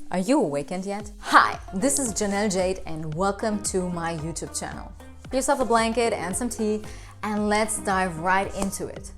Are you awakened yet? Hi, this is Janelle Jade and welcome to my YouTube channel. Get yourself a blanket and some tea and let's dive right into it.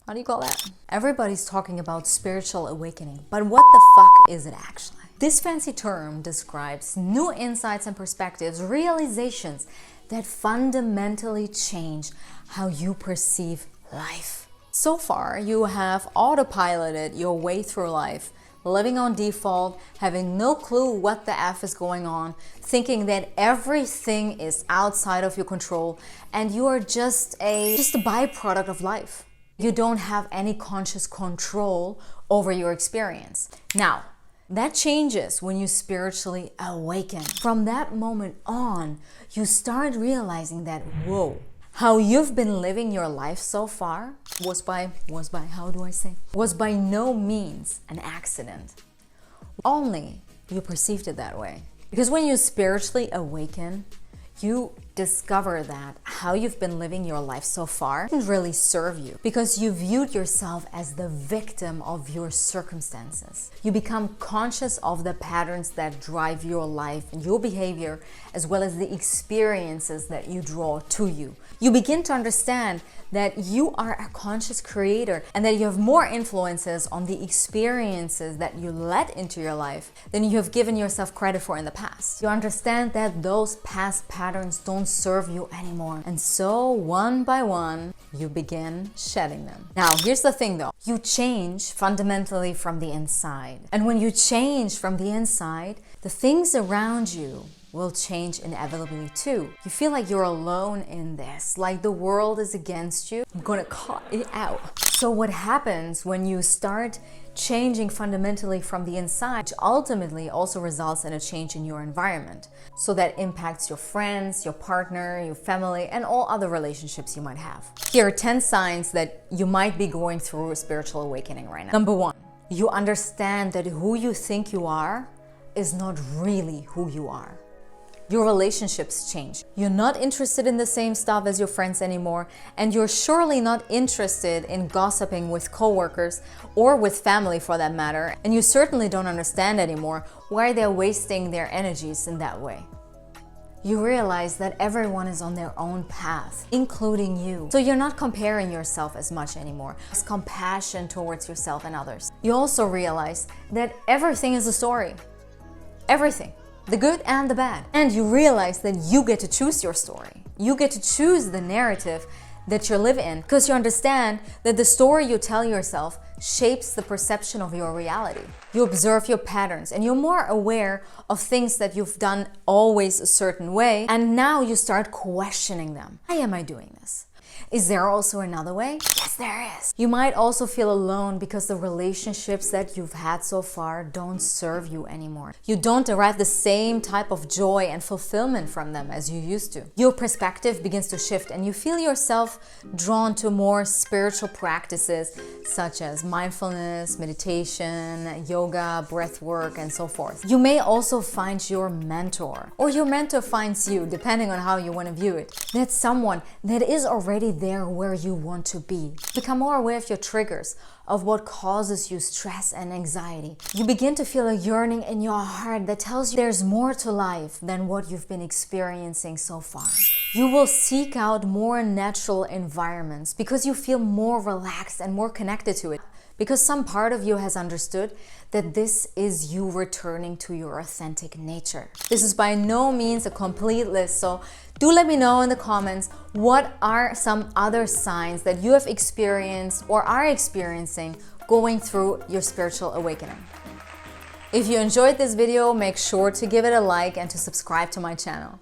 How do you call that? Everybody's talking about spiritual awakening, but what the fuck is it actually? This fancy term describes new insights and perspectives, realizations that fundamentally change how you perceive life. So far, you have autopiloted your way through life, living on default, having no clue what the F is going on, thinking that everything is outside of your control and you are just a byproduct of life. You don't have any conscious control over your experience. Now, that changes when you spiritually awaken. From that moment on, you start realizing that, whoa, how you've been living your life so far was by no means an accident. Only you perceived it that way. Because when you spiritually awaken, you discover that how you've been living your life so far didn't really serve you because you viewed yourself as the victim of your circumstances. You become conscious of the patterns that drive your life and your behavior, as well as the experiences that you draw to you. You begin to understand that you are a conscious creator and that you have more influences on the experiences that you let into your life than you have given yourself credit for in the past. You understand that those past patterns don't serve you anymore. And so one by one, you begin shedding them. Now, here's the thing though. You change fundamentally from the inside. And when you change from the inside, the things around you will change inevitably too. You feel like you're alone in this, like the world is against you. I'm gonna call it out. So what happens when you start changing fundamentally from the inside, which ultimately also results in a change in your environment. So that impacts your friends, your partner, your family, and all other relationships you might have. Here are 10 signs that you might be going through a spiritual awakening right now. Number 1, you understand that who you think you are is not really who you are. Your relationships change. You're not interested in the same stuff as your friends anymore, and you're surely not interested in gossiping with coworkers or with family for that matter, and you certainly don't understand anymore why they're wasting their energies in that way. You realize that everyone is on their own path, including you. So you're not comparing yourself as much anymore. There's compassion towards yourself and others. You also realize that everything is a story. Everything. The good and the bad. And you realize that you get to choose your story. You get to choose the narrative that you live in because you understand that the story you tell yourself shapes the perception of your reality. You observe your patterns and you're more aware of things that you've done always a certain way, and now you start questioning them. Why am I doing this? Is there also another way? Yes, there is. You might also feel alone because the relationships that you've had so far don't serve you anymore. You don't derive the same type of joy and fulfillment from them as you used to. Your perspective begins to shift and you feel yourself drawn to more spiritual practices such as mindfulness, meditation, yoga, breath work, and so forth. You may also find your mentor, or your mentor finds you, depending on how you want to view it. That's someone that is already there where you want to be. Become more aware of your triggers, of what causes you stress and anxiety. You begin to feel a yearning in your heart that tells you there's more to life than what you've been experiencing so far. You will seek out more natural environments because you feel more relaxed and more connected to it. Because some part of you has understood that this is you returning to your authentic nature. This is by no means a complete list, so do let me know in the comments what are some other signs that you have experienced or are experiencing going through your spiritual awakening. If you enjoyed this video, make sure to give it a like and to subscribe to my channel.